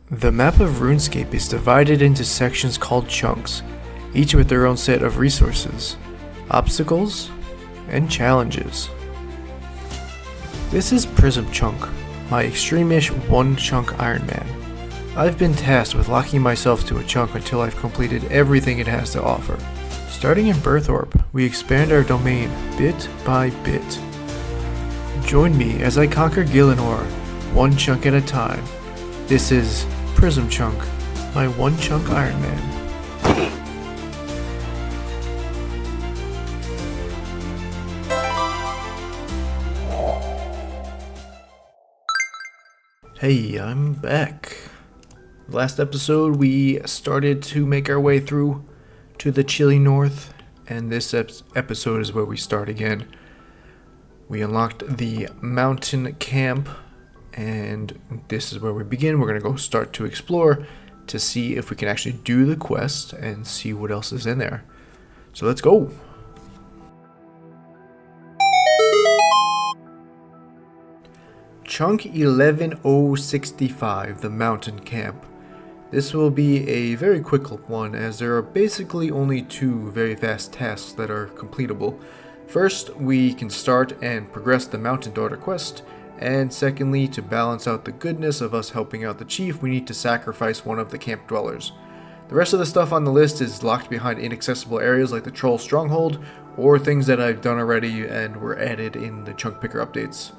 The map of RuneScape is divided into sections called chunks, each with their own set of resources, obstacles, and challenges. This is Prism chunk, my extreme-ish one-chunk Iron Man. I've been tasked with locking myself to a chunk until I've completed everything it has to offer. Starting in Birth Orb, we expand our domain bit by bit. Join me as I conquer Gillinor, one chunk at a time. This is Prism chunk, my one-chunk Iron Man. Hey, I'm back. Last episode we started to make our way through to the chilly north, and this episode is where we start again. We unlocked the mountain camp, and this is where we begin. We're going to go start to explore to see if we can actually do the quest and see what else is in there. So let's go. Chunk 11065, the mountain camp. This will be a very quick one, as there are basically only two very fast tasks that are completable. First, we can start and progress the Mountain Daughter quest, and secondly, to balance out the goodness of us helping out the chief, we need to sacrifice one of the camp dwellers. The rest of the stuff on the list is locked behind inaccessible areas like the Troll Stronghold, or things that I've done already and were added in the Chunk Picker updates.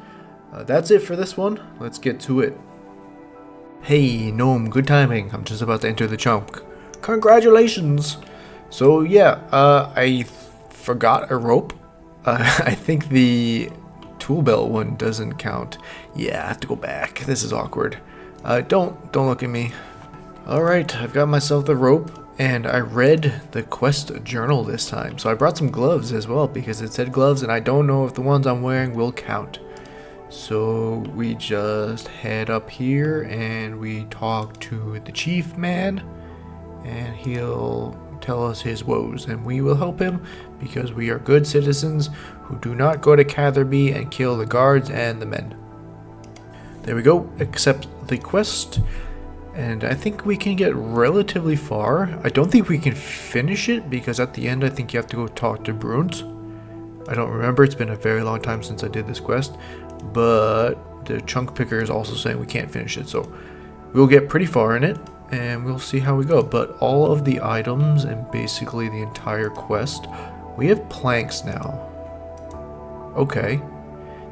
That's it for this one. Let's get to it. Hey, Gnome, good timing. I'm just about to enter the chunk. Congratulations! So yeah, I forgot a rope. I think the tool belt one doesn't count. Yeah, I have to go back. This is awkward. Don't look at me. Alright, I've got myself the rope, and I read the quest journal this time. So I brought some gloves as well, because it said gloves, and I don't know if the ones I'm wearing will count. So we just head up here and we talk to the chief man, and he'll tell us his woes, and we will help him because we are good citizens who do not go to Catherby and kill the guards and the men. There we go, accept the quest, and I think we can get relatively far. I don't think we can finish it because at the end I think you have to go talk to Brunt. I don't remember, it's been a very long time since I did this quest, but the chunk picker is also saying we can't finish it, so we'll get pretty far in it and we'll see how we go. But all of the items and basically the entire quest, we have planks now. Okay,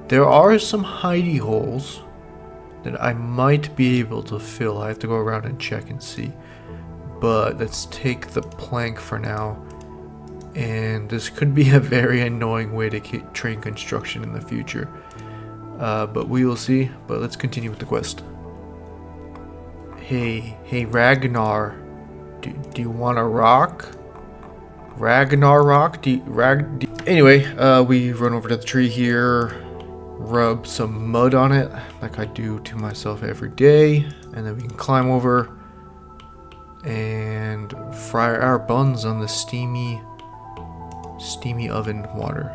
there are some hidey holes that I might be able to fill. I have to go around and check and see, but let's take the plank for now. And this could be a very annoying way to get train construction in the future. But we will see. But let's continue with the quest. Hey Ragnar. Do you want a rock? Ragnar rock? Anyway, we run over to the tree here, rub some mud on it, like I do to myself every day. And then we can climb over and fry our buns on the steamy oven water.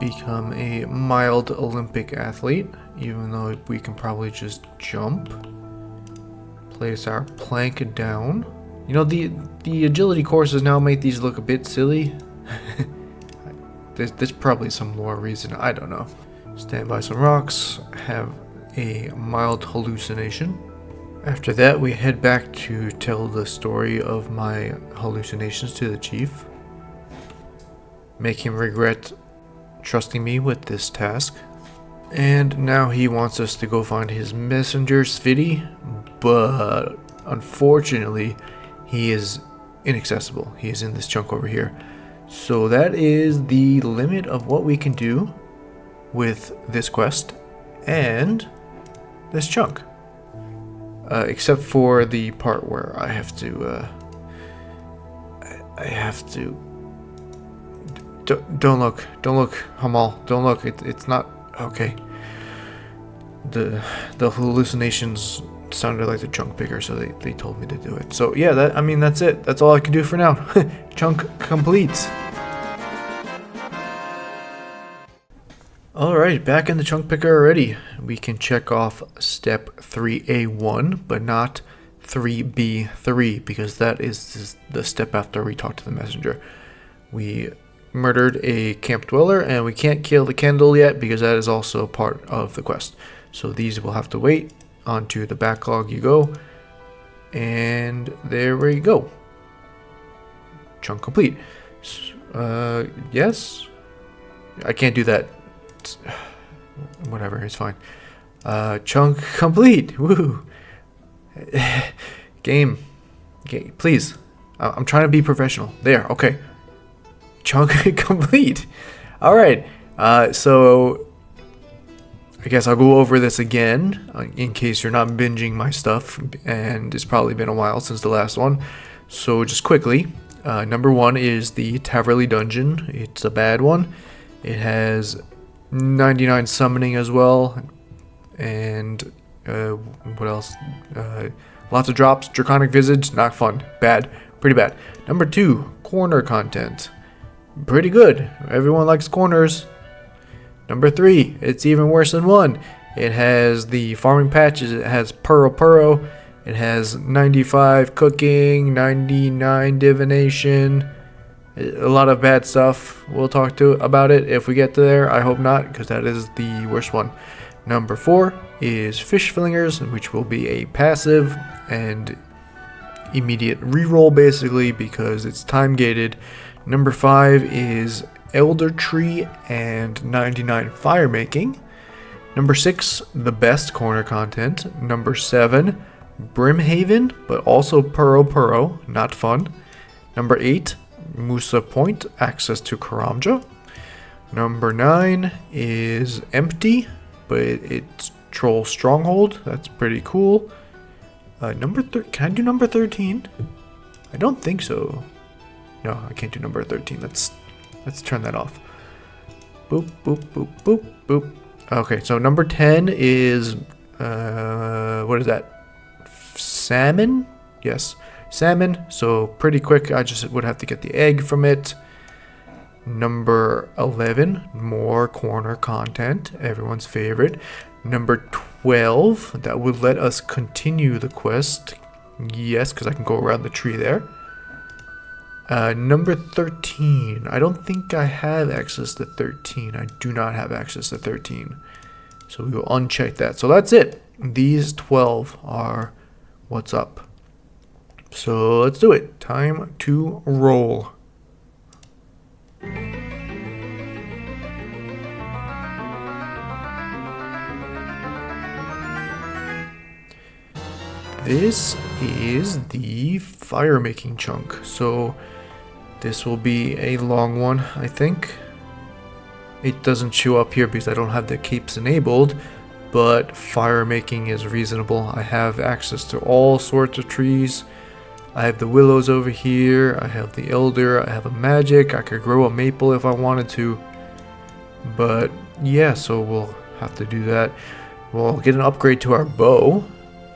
Become a mild Olympic athlete, even though we can probably just jump. Place our plank down. You know, the agility courses now make these look a bit silly. There's probably some lore reason, I don't know. Stand by some rocks, have a mild hallucination. After that, we head back to tell the story of my hallucinations to the chief. Make him regret trusting me with this task. And now he wants us to go find his messenger Sviti, but unfortunately he is inaccessible. He is in this chunk over here. So that is the limit of what we can do with this quest and this chunk. Except for the part where I have to Don't look, Hamal, don't look, it's not, okay. The hallucinations sounded like the chunk picker, so they told me to do it. So yeah, that's it, that's all I can do for now. Chunk complete. Alright, back in the chunk picker already. We can check off step 3A1, but not 3B3, because that is the step after we talk to the messenger. We murdered a camp dweller, and we can't kill the candle yet, because that is also part of the quest. So these will have to wait. Onto the backlog you go. And there we go. Chunk complete. Yes? I can't do that. Whatever, it's fine. Chunk complete. Woo. Game, please. I'm trying to be professional. There, okay. Chunk complete. Alright, so I guess I'll go over this again in case you're not binging my stuff, and it's probably been a while since the last one. So just quickly, number 1 is the Taverley Dungeon. It's a bad one. It has 99 summoning as well, and what else? Lots of drops. Draconic Visage, not fun. Bad. Pretty bad. Number 2, corner content. Pretty good. Everyone likes corners. Number 3, it's even worse than 1. It has the farming patches. It has Puro. It has 95 cooking, 99 divination. A lot of bad stuff. We'll talk about it if we get to there. I hope not, because that is the worst one. Number 4 is Fish Flingers, which will be a passive and immediate reroll basically because it's time gated. Number 5 is Elder Tree and 99 Firemaking. Number 6, the best corner content. Number 7, Brimhaven, but also Puro, not fun. Number 8, Musa Point, access to Karamja. Number 9 is Empty, but it's Troll Stronghold. That's pretty cool. Can I do number 13? I don't think so. No, I can't do number 13. Let's turn that off. Boop, boop, boop, boop, boop. Okay, so number 10 is, what is that? Salmon? Yes, salmon. So pretty quick, I just would have to get the egg from it. Number 11, more corner content, everyone's favorite. Number 12, that would let us continue the quest. Yes, because I can go around the tree there. Number 13, I don't think I have access to 13. I do not have access to 13. So we will uncheck that. So that's it. These 12 are what's up. So let's do it. Time to roll. This is the Firemaking chunk, so this will be a long one, I think. It doesn't show up here because I don't have the capes enabled, but Firemaking is reasonable. I have access to all sorts of trees. I have the willows over here, I have the elder, I have a magic, I could grow a maple if I wanted to. But yeah, so we'll have to do that. We'll get an upgrade to our bow.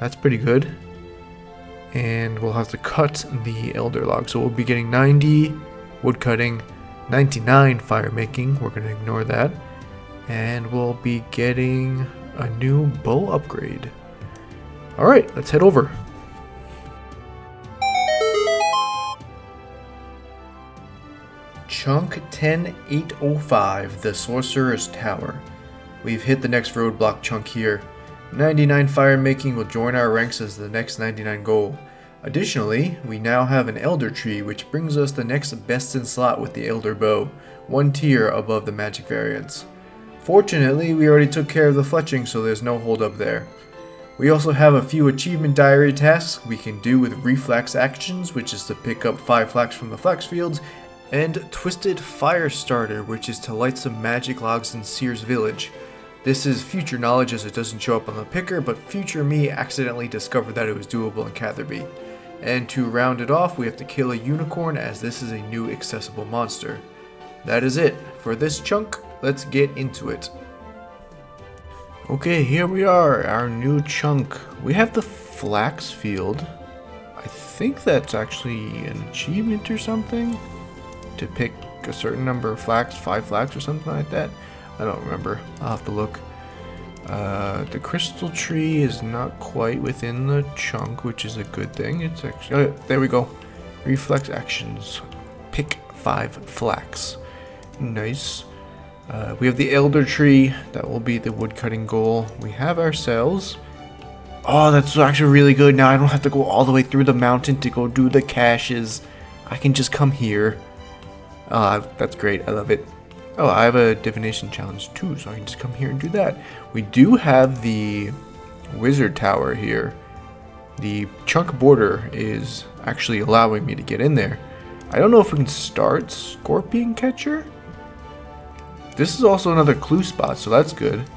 That's pretty good. And we'll have to cut the elder log. So we'll be getting 90 wood cutting, 99 firemaking. We're going to ignore that. And we'll be getting a new bow upgrade. Alright, let's head over. Chunk 10805, the Sorcerer's Tower. We've hit the next roadblock chunk here. 99 firemaking will join our ranks as the next 99 goal. Additionally, we now have an elder tree, which brings us the next best in slot with the elder bow, one tier above the magic variants. Fortunately, we already took care of the fletching, so there's no hold up there. We also have a few achievement diary tasks we can do with reflex actions, which is to pick up 5 flax from the flax fields, and Twisted Fire Starter, which is to light some magic logs in Seer's village. This is future knowledge as it doesn't show up on the picker, but future me accidentally discovered that it was doable in Catherby. And to round it off, we have to kill a unicorn as this is a new accessible monster. That is it for this chunk. Let's get into it. Okay, here we are, our new chunk. We have the flax field. I think that's actually an achievement or something, to pick a certain number of flax, 5 flax or something like that. I don't remember. I'll have to look. The crystal tree is not quite within the chunk, which is a good thing. It's actually... Oh, there we go. Reflex actions. Pick 5 flax. Nice. We have the elder tree. That will be the woodcutting goal. We have ourselves... Oh, that's actually really good. Now I don't have to go all the way through the mountain to go do the caches. I can just come here. That's great. I love it. Oh, I have a divination challenge too, so I can just come here and do that. We do have the wizard tower here. The chunk border is actually allowing me to get in there. I don't know if we can start scorpion catcher. This is also another clue spot, so that's good.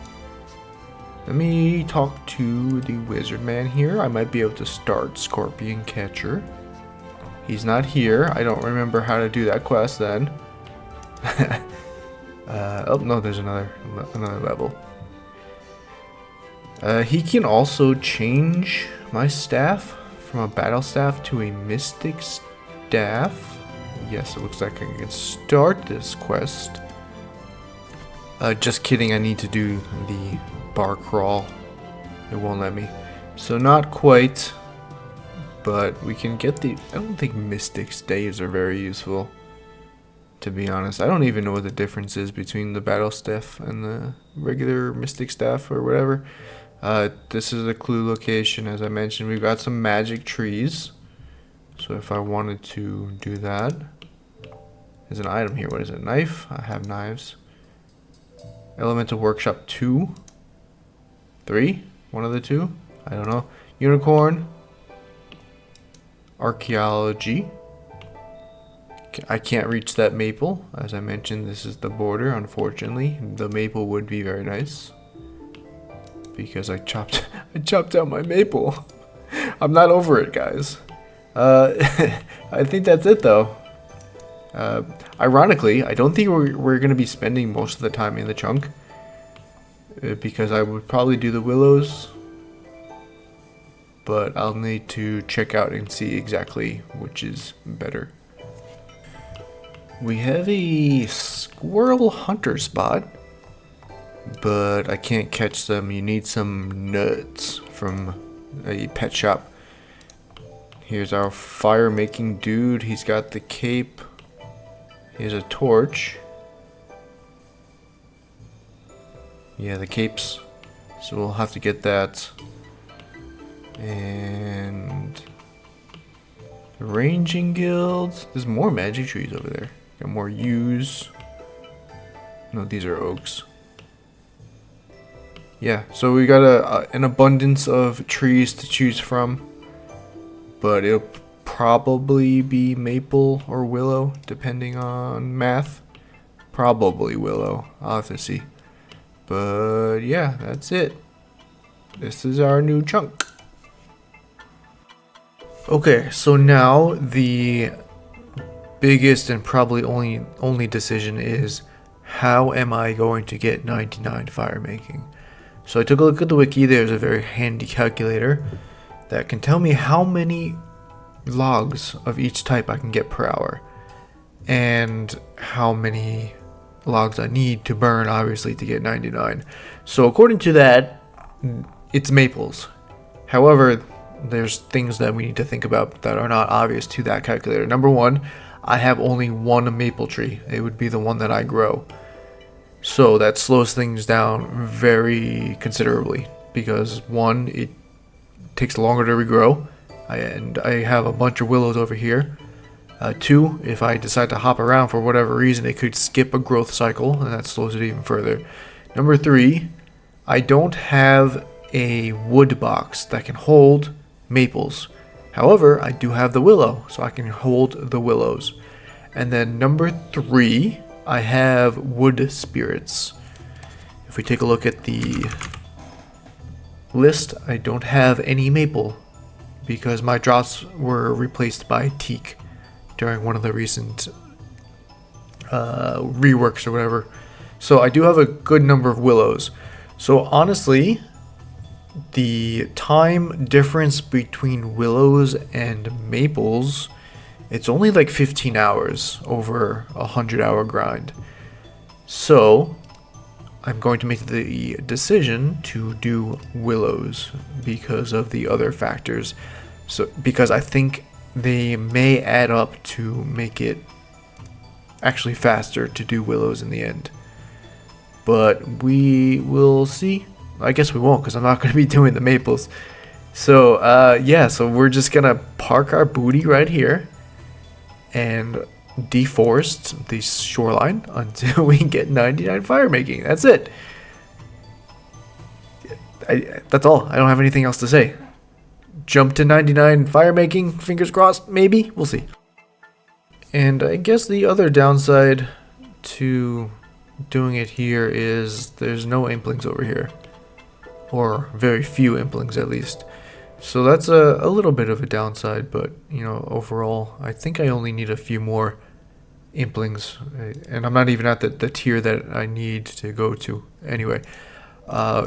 Let me talk to the wizard man here. I might be able to start scorpion catcher. He's not here. I don't remember how to do that quest then. Oh no, there's another level. He can also change my staff from a battle staff to a mystic staff. Yes, it looks like I can start this quest. Just kidding, I need to do the bar crawl. It won't let me. So not quite, but we can get the... I don't think mystic staves are very useful, to be honest. I don't even know what the difference is between the battle staff and the regular mystic staff or whatever. This is a clue location. As I mentioned, we've got some magic trees. So if I wanted to do that, there's an item here. What is it? Knife? I have knives. Elemental Workshop 2. 3? One of the two? I don't know. Unicorn. Archaeology. I can't reach that maple. As I mentioned, this is the border, unfortunately. The maple would be very nice. Because I chopped out my maple. I'm not over it, guys. I think that's it, though. Ironically, I don't think we're going to be spending most of the time in the chunk. Because I would probably do the willows. But I'll need to check out and see exactly which is better. We have a squirrel hunter spot. But I can't catch them. You need some nuts from a pet shop. Here's our fire-making dude. He's got the cape. Here's a torch. Yeah, the capes. So we'll have to get that. And the ranging guild. There's more magic trees over there. Got more yews. No, these are oaks. Yeah, so we got an abundance of trees to choose from. But it'll probably be maple or willow, depending on math. Probably willow. I'll have to see. But yeah, that's it. This is our new chunk. Okay, so now the biggest and probably only decision is, how am I going to get 99 firemaking? So I took a look at the wiki. There's a very handy calculator that can tell me how many logs of each type I can get per hour, and how many logs I need to burn, obviously, to get 99. So according to that, it's maples. However, there's things that we need to think about that are not obvious to that calculator. Number one, I have only one maple tree. It would be the one that I grow. So that slows things down very considerably, because one, it takes longer to regrow, and I have a bunch of willows over here. Two, if I decide to hop around for whatever reason, it could skip a growth cycle, and that slows it even further. Number three, I don't have a wood box that can hold maples. However, I do have the willow, so I can hold the willows. And then number three, I have wood spirits. If we take a look at the list, I don't have any maple because my drops were replaced by teak during one of the recent reworks or whatever. So I do have a good number of willows. So honestly, the time difference between willows and maples, it's only like 15 hours over a 100-hour grind. So I'm going to make the decision to do willows because of the other factors. So because I think they may add up to make it actually faster to do willows in the end. But we will see. I guess we won't, because I'm not going to be doing the maples. So yeah, so we're just going to park our booty right here and deforest the shoreline until we get 99 firemaking. That's it. That's all. I don't have anything else to say. Jump to 99 firemaking, fingers crossed, maybe? We'll see. And I guess the other downside to doing it here is there's no implings over here. Or very few implings at least. So that's a little bit of a downside, but you know, overall, I think I only need a few more implings, and I'm not even at the tier that I need to go to. Anyway,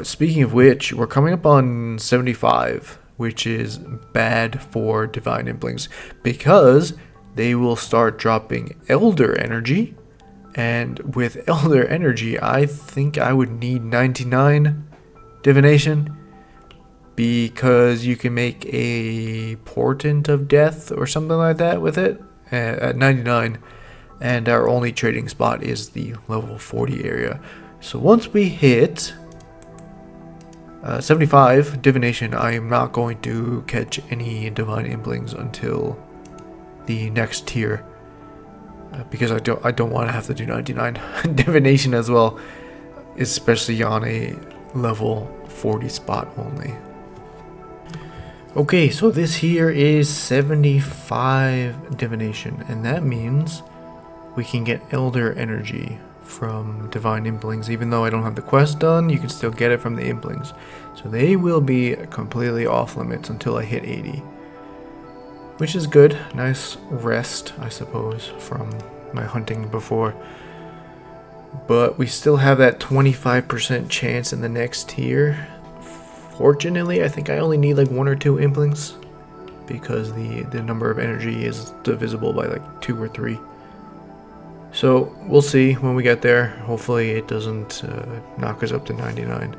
speaking of which, we're coming up on 75, which is bad for divine implings because they will start dropping elder energy, and with elder energy, I think I would need 99 divination, because you can make a portent of death or something like that with it at 99, and our only trading spot is the level 40 area. So once we hit 75 divination, I am not going to catch any divine implings until the next tier, because I don't want to have to do 99 divination as well, especially on a level 40 spot only. Okay, so this here is 75 divination, and that means we can get elder energy from divine implings. Even though I don't have the quest done, you can still get it from the implings. So they will be completely off limits until I hit 80, which is good. Nice rest, I suppose, from my hunting before. But we still have that 25% chance in the next tier. Fortunately, I think I only need like 1 or 2 implings, because the number of energy is divisible by like 2 or 3. So we'll see when we get there. Hopefully it doesn't knock us up to 99.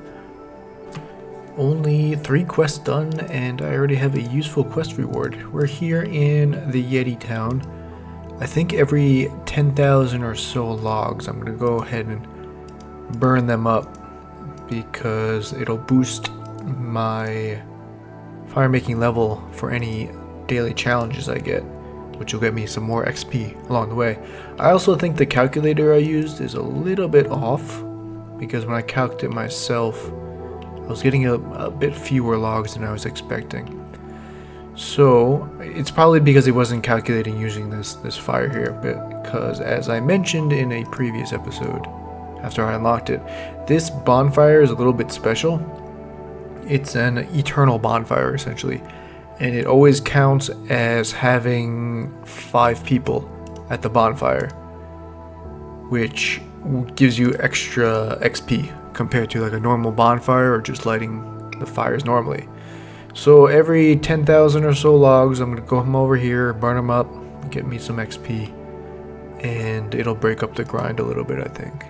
Only 3 quests done, and I already have a useful quest reward. We're here in the Yeti town. I think every 10,000 or so logs, I'm going to go ahead and burn them up, because it'll boost my firemaking level for any daily challenges I get, which will get me some more XP along the way. I also think the calculator I used is a little bit off, because when I calculated it myself, I was getting a bit fewer logs than I was expecting. So it's probably because it wasn't calculating using this fire here, because as I mentioned in a previous episode after I unlocked it, this bonfire is a little bit special. It's an eternal bonfire essentially, and it always counts as having 5 people at the bonfire, which gives you extra XP compared to like a normal bonfire or just lighting the fires normally. So every 10,000 or so logs, I'm going to go over here, burn them up, get me some XP, and it'll break up the grind a little bit, I think.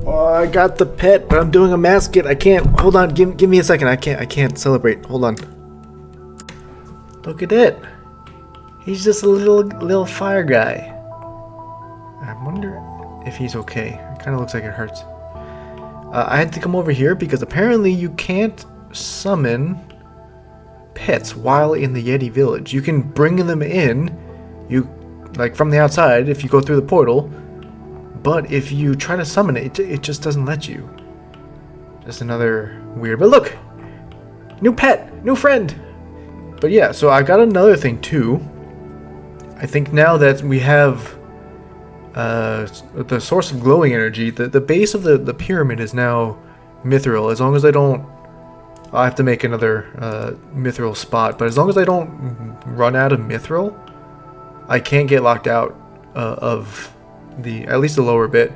Oh, I got the pet, but I'm doing a mascot. I can't. Hold on, give me a second. I can't celebrate. Hold on. Look at that. He's just a little fire guy. I wonder if he's okay. It kind of looks like it hurts. I had to come over here because apparently you can't summon pets while in the Yeti village. You can bring them in, like from the outside if you go through the portal, but if you try to summon it, it just doesn't let you. Just another weird. But look, new pet, new friend. But yeah, so I got another thing too. I think now that we have the source of glowing energy, the base of the pyramid is now mithril. As long as I don't, I have to make another mithril spot, but as long as I don't run out of mithril, I can't get locked out of at least the lower bit.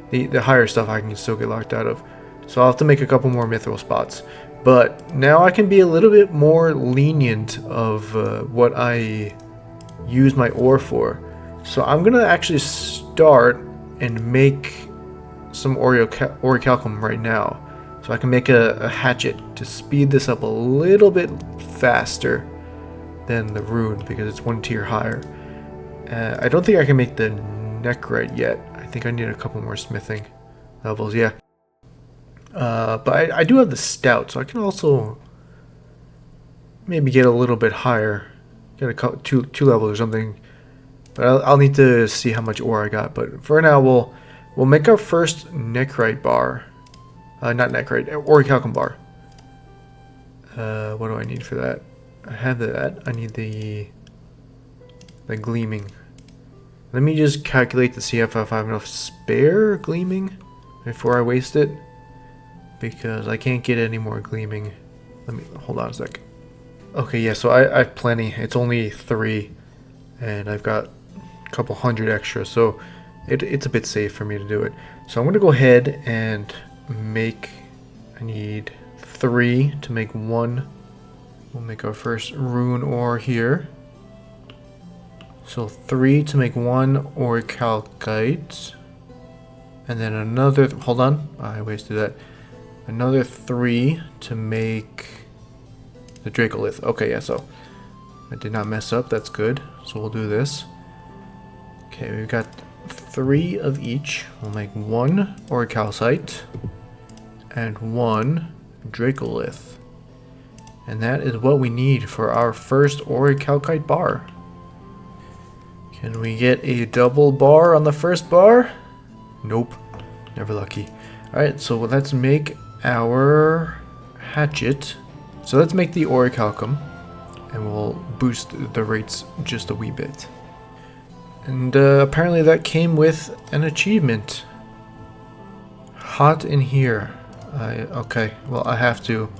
The higher stuff I can still get locked out of. So I'll have to make a couple more mithril spots. But now I can be a little bit more lenient of what I use my ore for. So I'm going to actually start and make some orichalcum right now, so I can make a hatchet to speed this up a little bit faster than the rune because it's one tier higher. I don't think I can make the nechrite yet. I think I need a couple more smithing levels. Yeah. But I do have the stout, so I can also maybe get a little bit higher, get a couple, two levels or something. But I'll need to see how much ore I got. But for now, we'll make our first nechrite bar. Not nechrite, orichalcum bar. What do I need for that? I have that. I need the gleaming. Let me just calculate to see if I have enough spare gleaming before I waste it, because I can't get any more gleaming. Let me hold on a sec. Okay, yeah, so I have plenty. It's only 3, and I've got a couple hundred extra, so it's a bit safe for me to do it. So I'm gonna go ahead and make. I need 3 to make 1. We'll make our first rune ore here. So 3 to make 1 orichalcite. And then another, hold on, I wasted that. Another 3 to make the dracolith. Okay, yeah, so I did not mess up, that's good. So we'll do this. Okay, we've got 3 of each. We'll make 1 orichalcite and 1 dracolith. And that is what we need for our first orichalcite bar. Can we get a double bar on the first bar? Nope. Never lucky. Alright, so let's make our hatchet. So let's make the orichalcum, and we'll boost the rates just a wee bit. And apparently that came with an achievement. Hot in here. Okay, well I have to,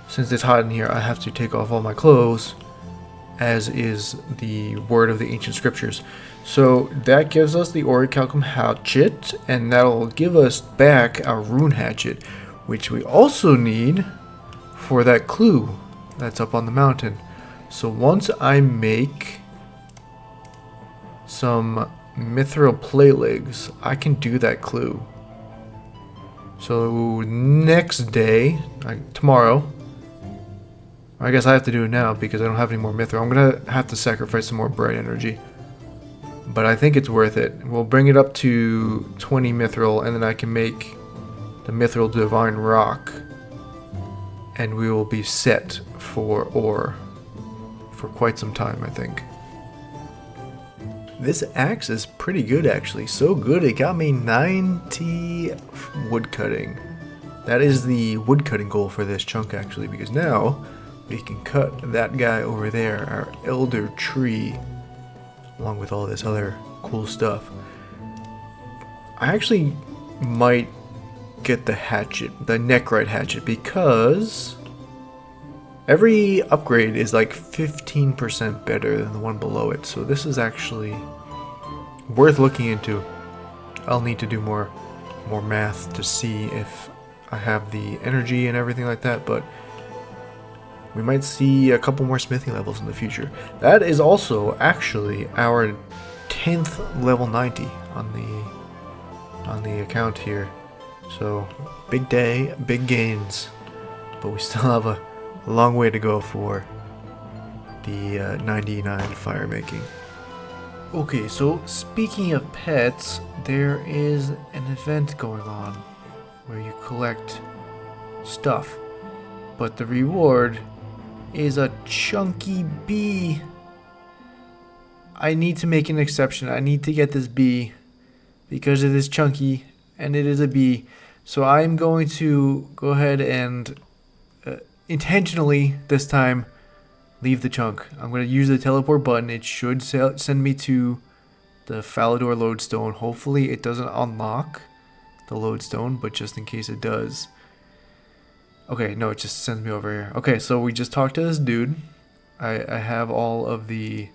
since it's hot in here, I have to take off all my clothes, as is the word of the ancient scriptures. So that gives us the orichalcum hatchet, and that'll give us back our rune hatchet, which we also need for that clue that's up on the mountain. So once I make some mithril plate legs, I can do that clue. So next day, tomorrow, I guess I have to do it now because I don't have any more mithril. I'm gonna have to sacrifice some more bright energy, but I think it's worth it. We'll bring it up to 20 mithril, and then I can make the mithril divine rock, and we will be set for ore for quite some time, I think. This axe is pretty good, actually. So good it got me 90 woodcutting. That is the woodcutting goal for this chunk, actually, because now we can cut that guy over there, our elder tree, along with all this other cool stuff. I actually might get the hatchet, the nechrite hatchet, because every upgrade is like 15% better than the one below it. So this is actually worth looking into. I'll need to do more math to see if I have the energy and everything like that, but we might see a couple more smithing levels in the future. That is also actually our 10th level 90 on the account here. So big day, big gains, but we still have a long way to go for the 99 firemaking. Okay, so speaking of pets, there is an event going on where you collect stuff, but the reward is a chunky bee. I need to make an exception. I need to get this bee because it is chunky and it is a bee. So I'm going to go ahead and intentionally this time leave the chunk. I'm going to use the teleport button. It should send me to the Falador lodestone. Hopefully it doesn't unlock the lodestone, but just in case it does. Okay, no, it just sends me over here. Okay, so we just talked to this dude. I have all of the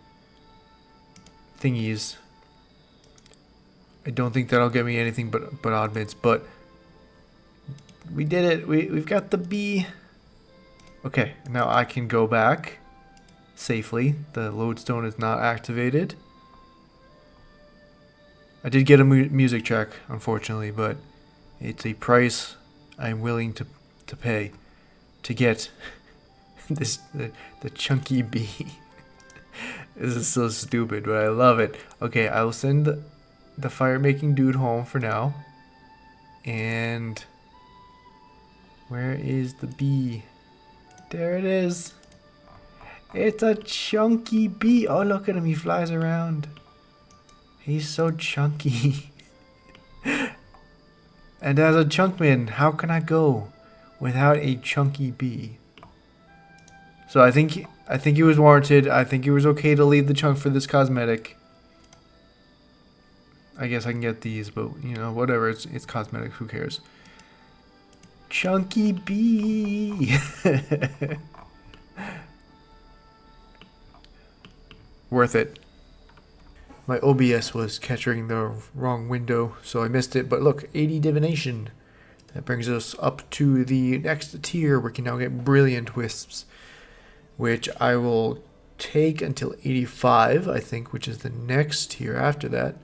thingies. I don't think that'll get me anything but odd bits, but we did it. We've got the bee. Okay, now I can go back safely. The lodestone is not activated. I did get a music track, unfortunately, but it's a price I'm willing to pay to get the chunky bee. This is so stupid, but I love it. Okay, I will send the fire-making dude home for now. And where is the bee? There it is. It's a chunky bee. Oh, look at him. He flies around. He's so chunky. And as a chunkman, how can I go without a chunky bee? So I think he was warranted. I think it was okay to leave the chunk for this cosmetic. I guess I can get these, but you know, whatever. It's cosmetic. Who cares? Chunky bee. Worth it. My OBS was capturing the wrong window, so I missed it. But look, 80 divination. That brings us up to the next tier. We can now get brilliant wisps, which I will take until 85, I think, which is the next tier after that.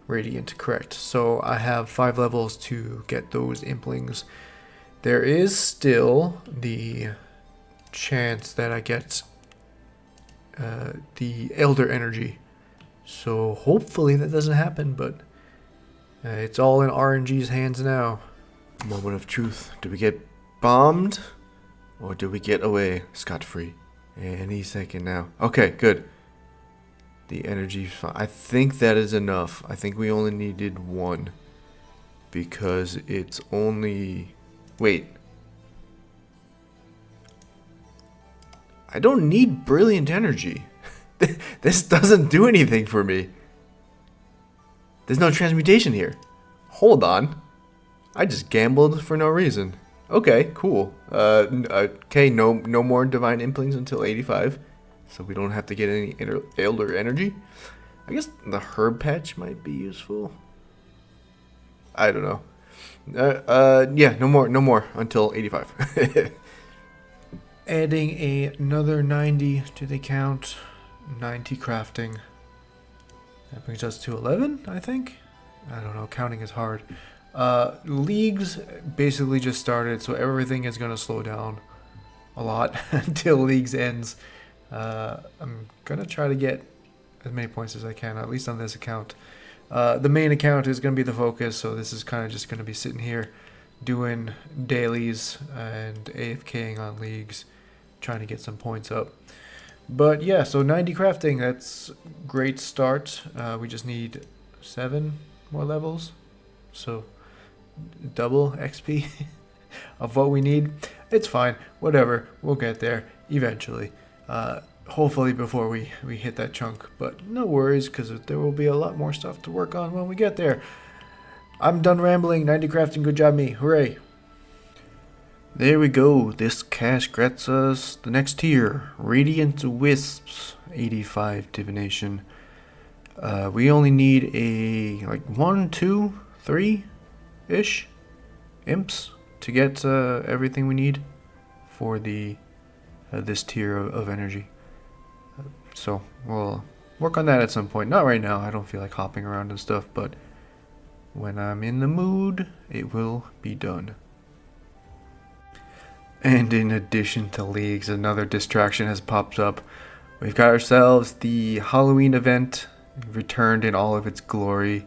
Radiant, correct. So I have 5 levels to get those implings. There is still the chance that I get the elder energy. So hopefully that doesn't happen, but it's all in RNG's hands now. Moment of truth. Do we get bombed or do we get away scot-free? Any second now. Okay, good. The energy, I think that is enough. I think we only needed 1 because it's only... Wait. I don't need brilliant energy. This doesn't do anything for me. There's no transmutation here. Hold on. I just gambled for no reason. Okay, cool. Okay, no more divine implings until 85. So we don't have to get any elder energy. I guess the herb patch might be useful. I don't know. Yeah, no more until 85. Adding another 90 to the count. 90 crafting. That brings us to 11, I think. I don't know, counting is hard. Leagues basically just started, so everything is going to slow down a lot until Leagues ends. I'm going to try to get as many points as I can, at least on this account. The main account is going to be the focus, so this is kind of just going to be sitting here doing dailies and AFKing on Leagues, trying to get some points up. But yeah, so 90 crafting, that's great start. We just need 7 more levels, so double XP of what we need. It's fine, whatever, we'll get there eventually. Hopefully before we hit that chunk, but no worries, because there will be a lot more stuff to work on when we get there. I'm done rambling. 90 crafting, good job me, hooray. There we go. This cash gets us the next tier. Radiant Wisps, 85 divination. We only need a like 1, 2, 3-ish imps to get everything we need for the this tier of energy. So we'll work on that at some point. Not right now. I don't feel like hopping around and stuff, but when I'm in the mood, it will be done. And in addition to Leagues, another distraction has popped up. We've got ourselves the Halloween event returned in all of its glory.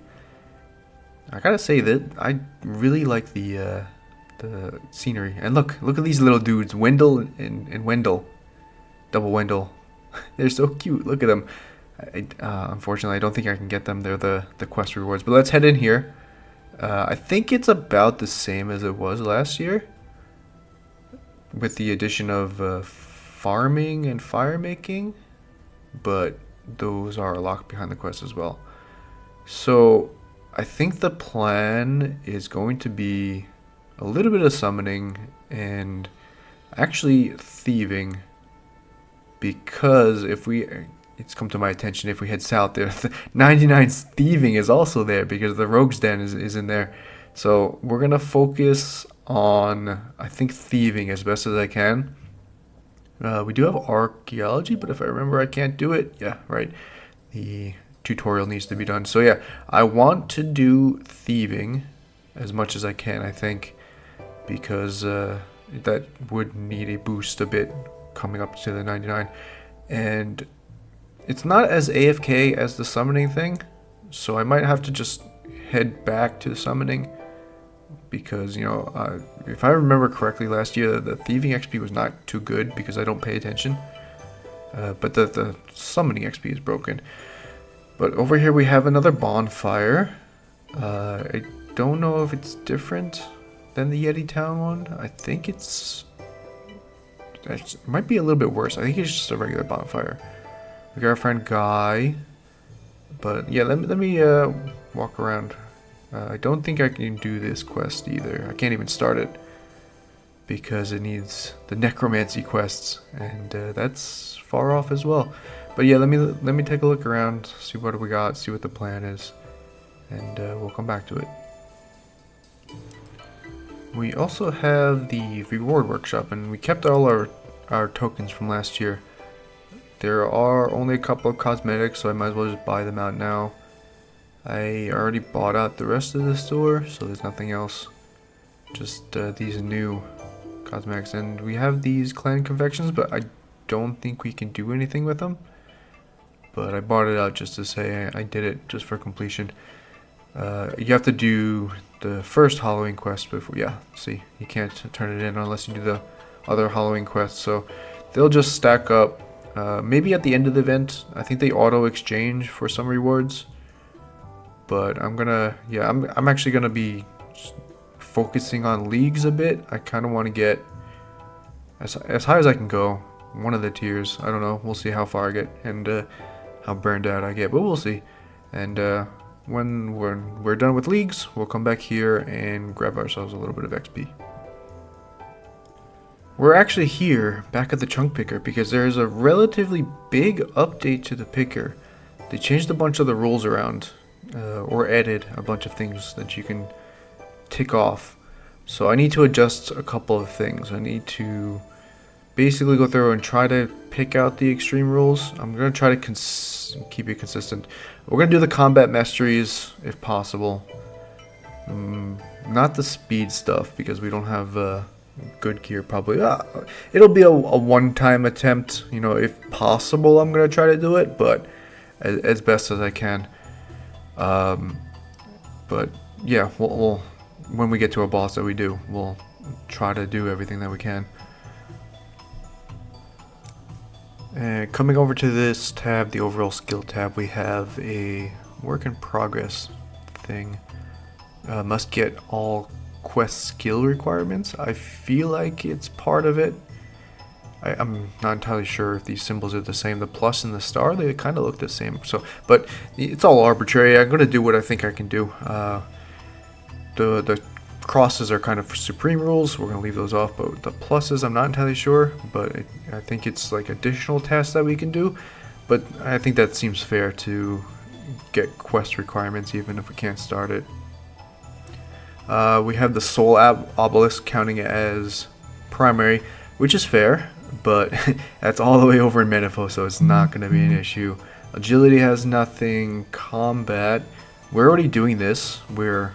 I gotta say that I really like the scenery. And look at these little dudes, Wendell and Wendell. Double Wendell. They're so cute. Look at them. Unfortunately, I don't think I can get them. They're the quest rewards. But let's head in here. I think it's about the same as it was last year, with the addition of farming and firemaking, but those are locked behind the quest as well. So I think the plan is going to be a little bit of summoning and actually thieving, because it's come to my attention, if we head south there, 99 thieving is also there because the rogue's den is in there. So we're gonna focus on, I think, thieving as best as I can. We do have archaeology, but if I remember, I can't do it. Yeah, right. The tutorial needs to be done. So yeah, I want to do thieving as much as I can, I think, because that would need a boost a bit coming up to the 99. And it's not as AFK as the summoning thing, so I might have to just head back to the summoning, because, you know, if I remember correctly, last year the thieving XP was not too good because I don't pay attention. But the summoning XP is broken. But over here we have another bonfire. I don't know if it's different than the Yeti Town one. I think it might be a little bit worse. I think it's just a regular bonfire. We got our friend Guy. But yeah, let me walk around. I don't think I can do this quest either. I can't even start it because it needs the necromancy quests, and that's far off as well. But yeah, let me take a look around, see what we got, see what the plan is, and we'll come back to it. We also have the reward workshop, and we kept all our tokens from last year. There are only a couple of cosmetics, so I might as well just buy them out now. I already bought out the rest of the store, so there's nothing else. Just these new cosmetics. And we have these clan confections, but I don't think we can do anything with them. But I bought it out just to say I did it just for completion. You have to do the first Halloween quest before, yeah, see, you can't turn it in unless you do the other Halloween quests. So they'll just stack up. Maybe at the end of the event, I think they auto exchange for some rewards. But I'm actually gonna be focusing on leagues a bit. I kind of want to get as high as I can go. One of the tiers. I don't know. We'll see how far I get and how burned out I get, but we'll see. And when we're done with leagues, we'll come back here and grab ourselves a little bit of XP. We're actually here back at the chunk picker because there's a relatively big update to the picker. They changed a bunch of the rules around. Or added a bunch of things that you can tick off. So I need to adjust a couple of things. I need to basically go through and try to pick out the extreme rules. I'm going to try to keep it consistent. We're going to do the combat masteries if possible. Not the speed stuff because we don't have good gear probably. It'll be a one-time attempt. You know, if possible, I'm going to try to do it, but as best as I can. But yeah, we'll when we get to a boss that we do, we'll try to do everything that we can. And coming over to this tab, the overall skill tab, we have a work in progress thing. Must get all quest skill requirements. I feel like it's part of it. I'm not entirely sure if these symbols are the same. The plus and the star, they kind of look the same. So, but it's all arbitrary. I'm going to do what I think I can do. The crosses are kind of for supreme rules. We're going to leave those off. But the pluses, I'm not entirely sure. But I think it's like additional tasks that we can do. But I think that seems fair to get quest requirements even if we can't start it. We have the soul obelisk counting as primary, which is fair. But that's all the way over in Menifo, so it's not going to be an issue. Agility has nothing. Combat, we're already doing this. We're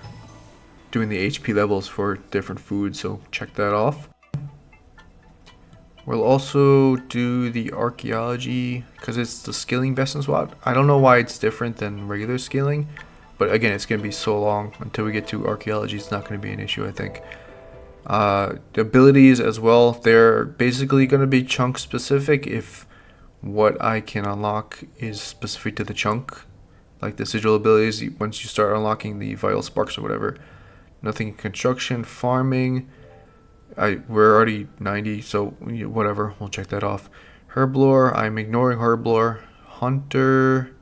doing the HP levels for different foods, so check that off. We'll also do the archaeology because it's the skilling best in SWAT. I don't know why it's different than regular skilling, but again, it's going to be so long until we get to archaeology. It's not going to be an issue, I think. The abilities as well, they're basically going to be chunk specific if what I can unlock is specific to the chunk. Like the sigil abilities, once you start unlocking the vital sparks or whatever. Nothing in construction, farming. We're already 90, so whatever, we'll check that off. Herblore, I'm ignoring herblore. Hunter,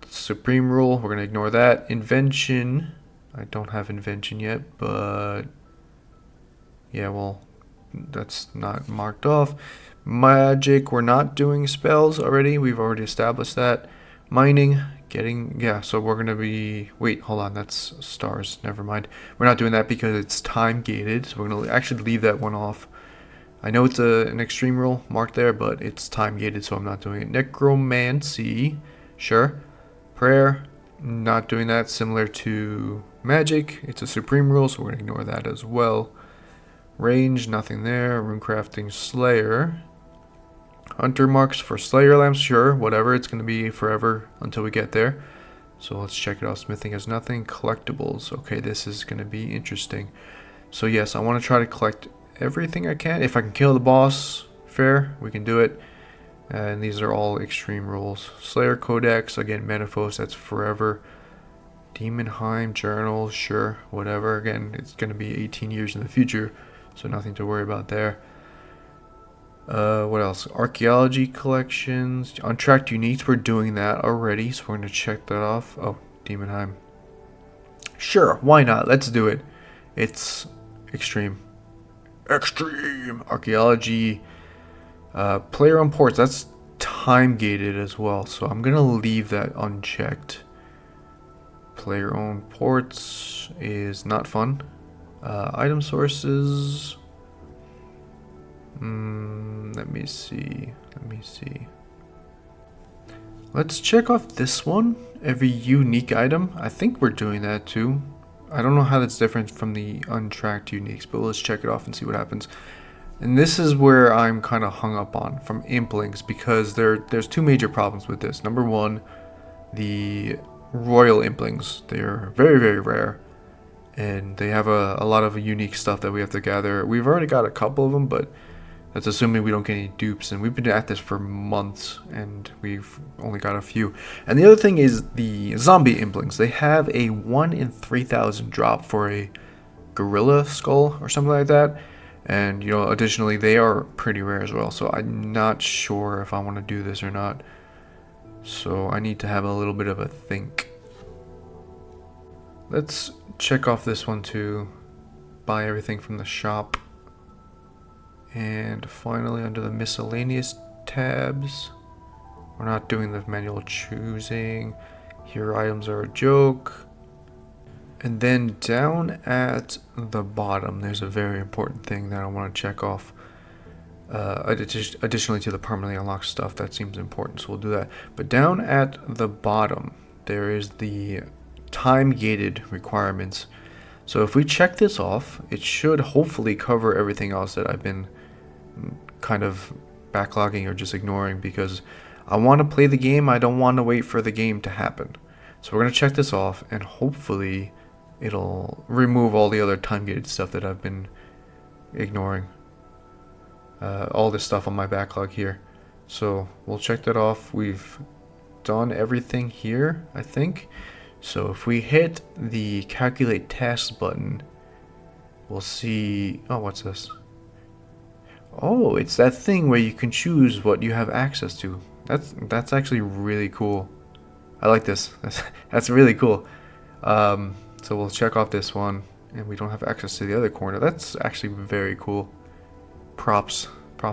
supreme rule, we're going to ignore that. Invention, I don't have invention yet, but yeah, well, that's not marked off. Magic, we're not doing spells already. We've already established that. Mining, so we're going to be, wait, hold on, that's stars, never mind. We're not doing that because it's time gated, so we're going to actually leave that one off. I know it's an extreme rule marked there, but it's time gated, so I'm not doing it. Necromancy, sure. Prayer, not doing that. Similar to magic, it's a supreme rule, so we're going to ignore that as well. Range, nothing there. Runecrafting, Slayer. Hunter marks for Slayer lamps, sure. Whatever, it's going to be forever until we get there. So let's check it out. Smithing has nothing. Collectibles. Okay, this is going to be interesting. So yes, I want to try to collect everything I can. If I can kill the boss, fair, we can do it. And these are all extreme rules. Slayer Codex, again, Menaphos, that's forever. Demonheim Journal, sure, whatever. Again, it's going to be 18 years in the future, so nothing to worry about there. What else? Archaeology collections. Untracked uniques, we're doing that already, so we're going to check that off. Oh, Demonheim. Sure, why not? Let's do it. It's extreme. Extreme! Archaeology. Player on ports, that's time gated as well, so I'm going to leave that unchecked. Player owned ports is not fun. Item sources. Let me see. Let's check off this one. Every unique item. I think we're doing that too. I don't know how that's different from the untracked uniques, but let's check it off and see what happens. And this is where I'm kind of hung up on from Implinks, because there's two major problems with this. Number one, the royal Implings. They are very, very rare. And they have a lot of unique stuff that we have to gather. We've already got a couple of them, but that's assuming we don't get any dupes. And we've been at this for months, and we've only got a few. And the other thing is the zombie Implings. They have a 1 in 3,000 drop for a gorilla skull or something like that. And, you know, additionally, they are pretty rare as well. So I'm not sure if I want to do this or not. So I need to have a little bit of a think. Let's check off this one too. Buy everything from the shop. And finally, under the miscellaneous tabs, we're not doing the manual choosing. Here items are a joke. And then down at the bottom, there's a very important thing that I want to check off. Additionally to the permanently unlocked stuff, that seems important, so we'll do that. But down at the bottom, there is the time-gated requirements. So if we check this off, it should hopefully cover everything else that I've been kind of backlogging or just ignoring, because I want to play the game. I don't want to wait for the game to happen. So we're going to check this off, and hopefully it'll remove all the other time-gated stuff that I've been ignoring. All this stuff on my backlog here. So we'll check that off. We've done everything here, I think. So if we hit the calculate tasks button, we'll see, oh, what's this? Oh, it's that thing where you can choose what you have access to. That's actually really cool. I like this. That's really cool. So we'll check off this one, and we don't have access to the other corner. That's actually very cool. Props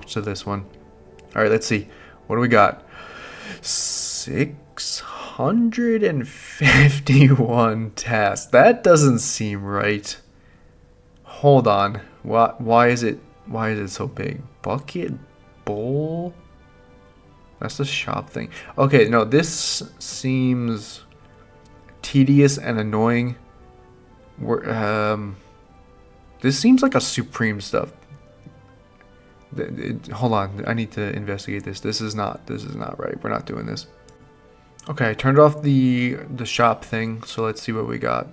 to this one. All right, let's see. What do we got? 651 tasks. That doesn't seem right. Hold on. Why is it so big? Bucket, bowl. That's the shop thing. Okay, no, this seems tedious and annoying. This seems like a supreme stuff. Hold on, I need to investigate this. This is not right. We're not doing this. Okay, I turned off the shop thing, so let's see what we got.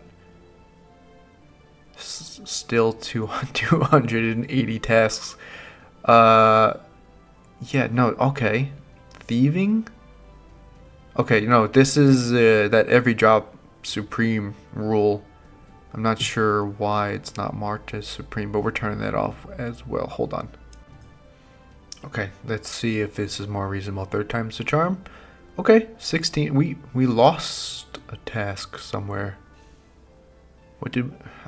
Still 280 tasks. Yeah, no, okay. Thieving? Okay, no, this is that every drop supreme rule. I'm not sure why it's not marked as supreme, but we're turning that off as well. Hold on. Okay, let's see if this is more reasonable. Third time's the charm. Okay, 16. We lost a task somewhere. I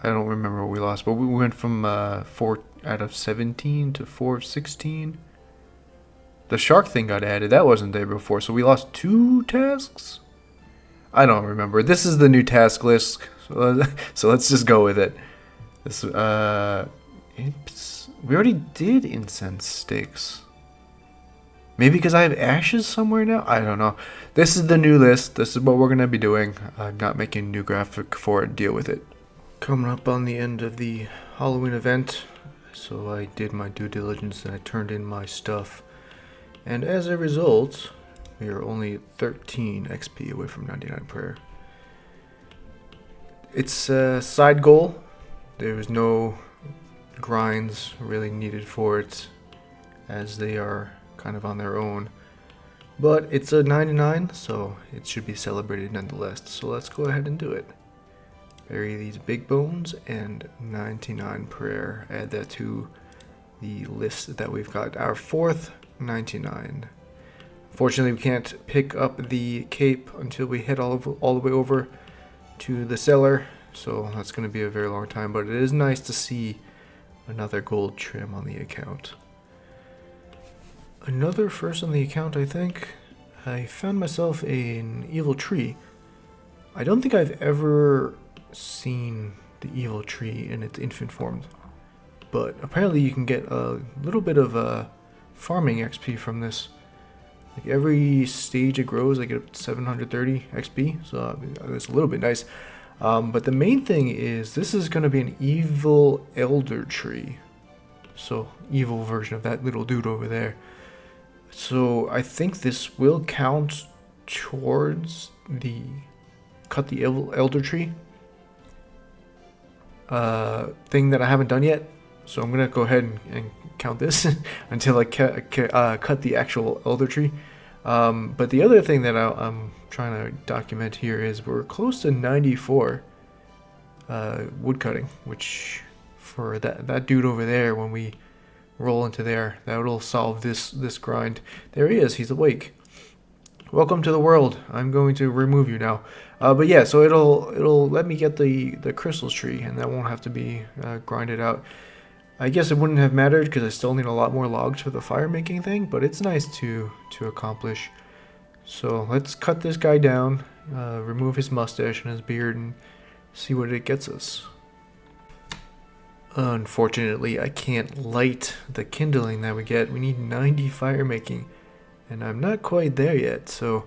don't remember what we lost, but we went from 4 out of 17 to 4 of 16. The shark thing got added. That wasn't there before, so we lost 2 tasks? I don't remember. This is the new task list, so let's just go with it. This We already did incense sticks. Maybe because I have ashes somewhere now? I don't know. This is the new list. This is what we're going to be doing. I'm not making a new graphic for it. Deal with it. Coming up on the end of the Halloween event. So I did my due diligence and I turned in my stuff. And as a result, we are only 13 XP away from 99 prayer. It's a side goal. There was no grinds really needed for it, as they are kind of on their own. But it's a 99, so it should be celebrated nonetheless. So let's go ahead and do it. Bury these big bones and 99 prayer. Add that to the list that we've got. Our fourth 99. Fortunately, we can't pick up the cape until we head all the way over to the cellar. So that's going to be a very long time. But it is nice to see another gold trim on the account. Another first on the account, I think. I found myself an evil tree. I don't think I've ever seen the evil tree in its infant form, but apparently you can get a little bit of farming XP from this. Like every stage it grows, I get up to 730 XP, so it's a little bit nice. But the main thing is this is going to be an evil elder tree, so evil version of that little dude over there. So I think this will count towards the cut the elder tree thing that I haven't done yet. So I'm gonna go ahead and count this until I cut the actual elder tree. But the other thing that I'm trying to document here is we're close to 94 wood cutting, which for that dude over there, when we roll into there, that'll solve this grind. There he is. He's awake. Welcome to the world. I'm going to remove you now. But yeah, so it'll let me get the crystals tree, and that won't have to be grinded out. I guess it wouldn't have mattered because I still need a lot more logs for the fire making thing, but it's nice to accomplish. So let's cut this guy down, remove his mustache and his beard, and see what it gets us. Unfortunately, I can't light the kindling that we get. We need 90 fire making, and I'm not quite there yet, so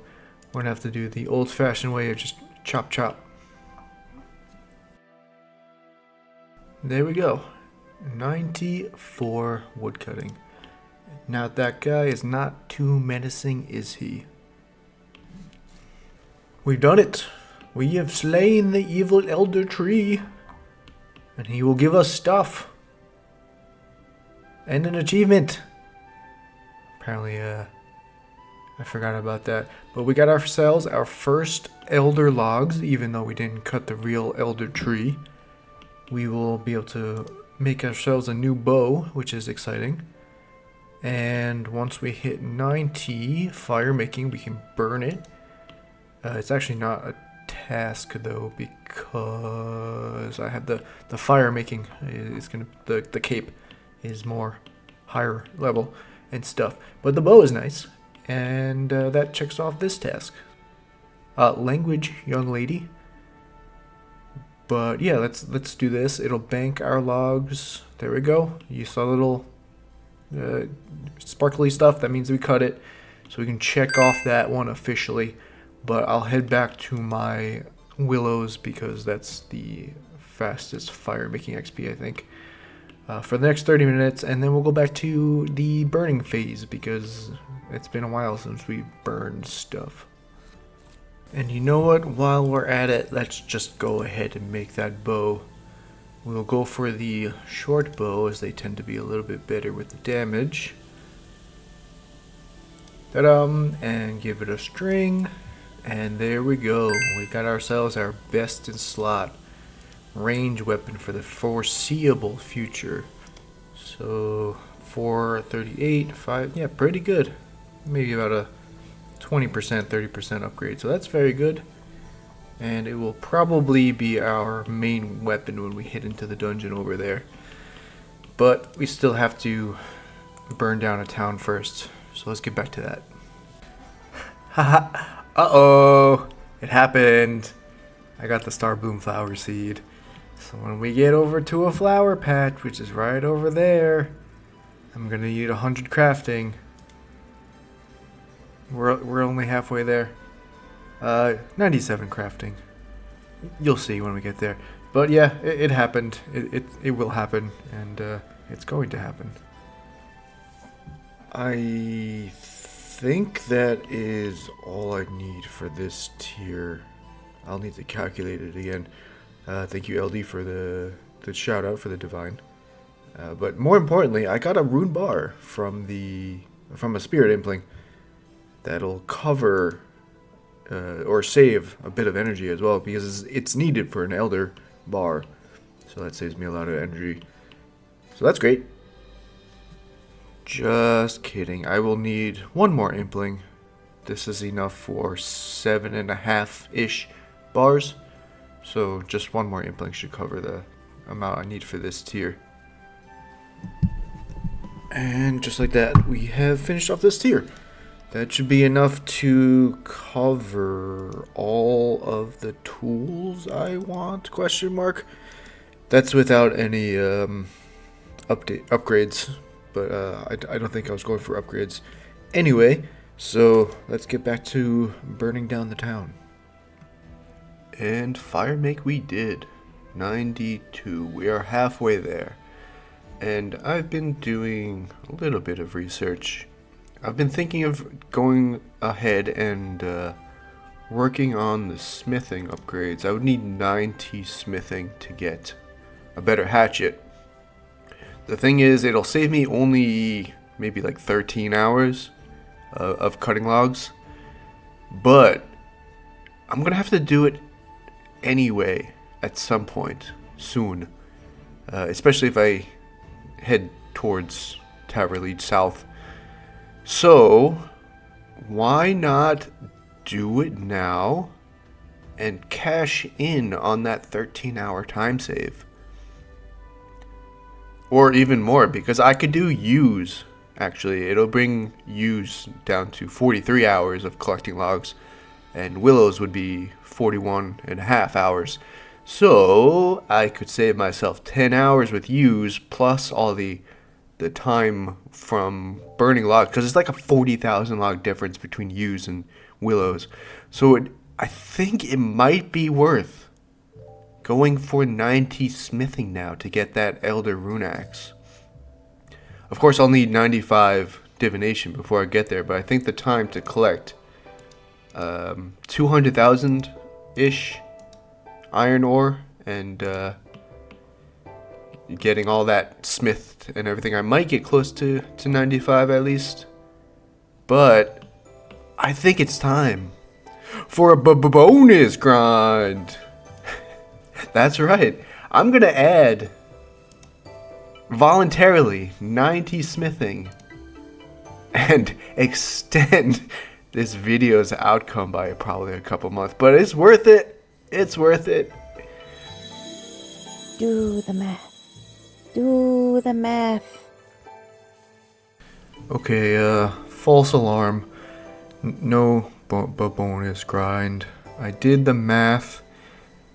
we're gonna have to do the old-fashioned way of just chop chop. There we go. 94 wood cutting. Now that guy is not too menacing, is he? We've done it. We have slain the evil elder tree, and he will give us stuff and an achievement. Apparently, I forgot about that. But we got ourselves our first elder logs, even though we didn't cut the real elder tree. We will be able to make ourselves a new bow, which is exciting. And once we hit 90 fire making, we can burn it. It's actually not a task though, because I have the fire making is gonna the cape is more higher level and stuff. But the bow is nice, and that checks off this task. Language, young lady. But yeah, let's do this. It'll bank our logs. There we go. You saw little sparkly stuff. That means we cut it, so we can check off that one officially. But I'll head back to my willows because that's the fastest fire making XP, I think, for the next 30 minutes, and then we'll go back to the burning phase because it's been a while since we burned stuff. And you know what? While we're at it, let's just go ahead and make that bow. We'll go for the short bow, as they tend to be a little bit better with the damage. Ta-da! And give it a string. And there we go. We got ourselves our best in slot range weapon for the foreseeable future. So 438, 5, yeah, pretty good. Maybe about a 20%, 30% upgrade. So that's very good. And it will probably be our main weapon when we hit into the dungeon over there. But we still have to burn down a town first. So let's get back to that. Haha. Uh-oh, it happened. I got the star bloom flower seed. So when we get over to a flower patch, which is right over there, I'm gonna need 100 crafting. We're only halfway there. 97 crafting. You'll see when we get there. But yeah, it happened. It will happen, and it's going to happen. I think that is all I need for this tier. I'll need to calculate it again. Thank you, LD, for the shout out for the divine. But more importantly, I got a rune bar from a spirit impling that'll cover or save a bit of energy as well, because it's needed for an elder bar. So that saves me a lot of energy. So that's great. Just kidding. I will need one more impling. This is enough for 7.5-ish bars. So just one more impling should cover the amount I need for this tier. And just like that, we have finished off this tier. That should be enough to cover all of the tools I want, question mark. That's without any upgrades, but I don't think I was going for upgrades. Anyway, so let's get back to burning down the town. And Firemake we did. 92. We are halfway there. And I've been doing a little bit of research. I've been thinking of going ahead and working on the smithing upgrades. I would need 90 smithing to get a better hatchet. The thing is, it'll save me only maybe like 13 hours of cutting logs. But I'm going to have to do it anyway at some point soon. Especially if I head towards Towerlead South. So, why not do it now and cash in on that 13-hour time save? Or even more, because I could do use. Actually, it'll bring use down to 43 hours of collecting logs, and willows would be 41.5 hours. So, I could save myself 10 hours with use, plus all the time from burning logs, because it's like a 40,000 log difference between use and willows. So I think it might be worth going for 90 smithing now to get that elder rune axe. Of course, I'll need 95 divination before I get there, but I think the time to collect 200,000 ish iron ore and getting all that smithed and everything, I might get close to 95 at least. But I think it's time for a bonus grind. That's right. I'm going to add voluntarily 90 smithing and extend this video's outcome by probably a couple months. But it's worth it. It's worth it. Do the math. Do the math. Okay, false alarm. No bonus grind. I did the math.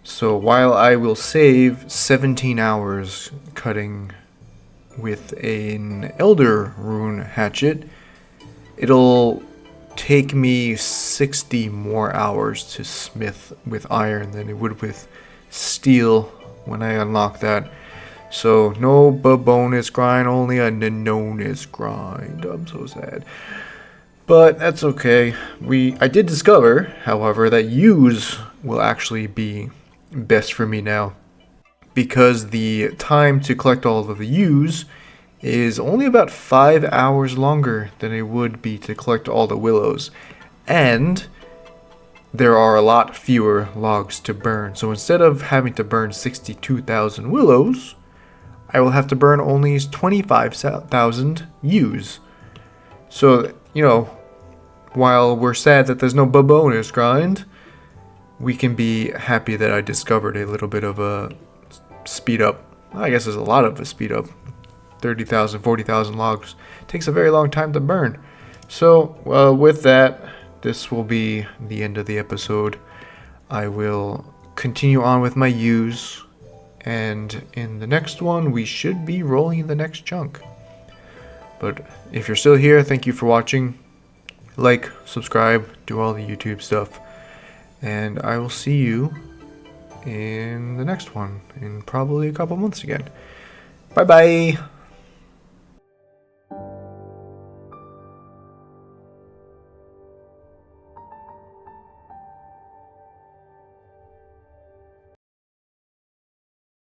So while I will save 17 hours cutting with an elder rune hatchet, it'll take me 60 more hours to smith with iron than it would with steel when I unlock that. So no bonus grind, only a nonus grind. I'm so sad. But that's okay. I did discover, however, that use will actually be best for me now, because the time to collect all of the use is only about 5 hours longer than it would be to collect all the willows. And there are a lot fewer logs to burn. So instead of having to burn 62,000 willows, I will have to burn only 25,000 ewes. So, while we're sad that there's no bonus grind, we can be happy that I discovered a little bit of a speed up. I guess there's a lot of a speed up. 30,000, 40,000 logs. It takes a very long time to burn. So, with that, this will be the end of the episode. I will continue on with my ewes. And in the next one, we should be rolling the next chunk. But if you're still here, thank you for watching. Like, subscribe, do all the YouTube stuff. And I will see you in the next one in probably a couple months again. Bye bye!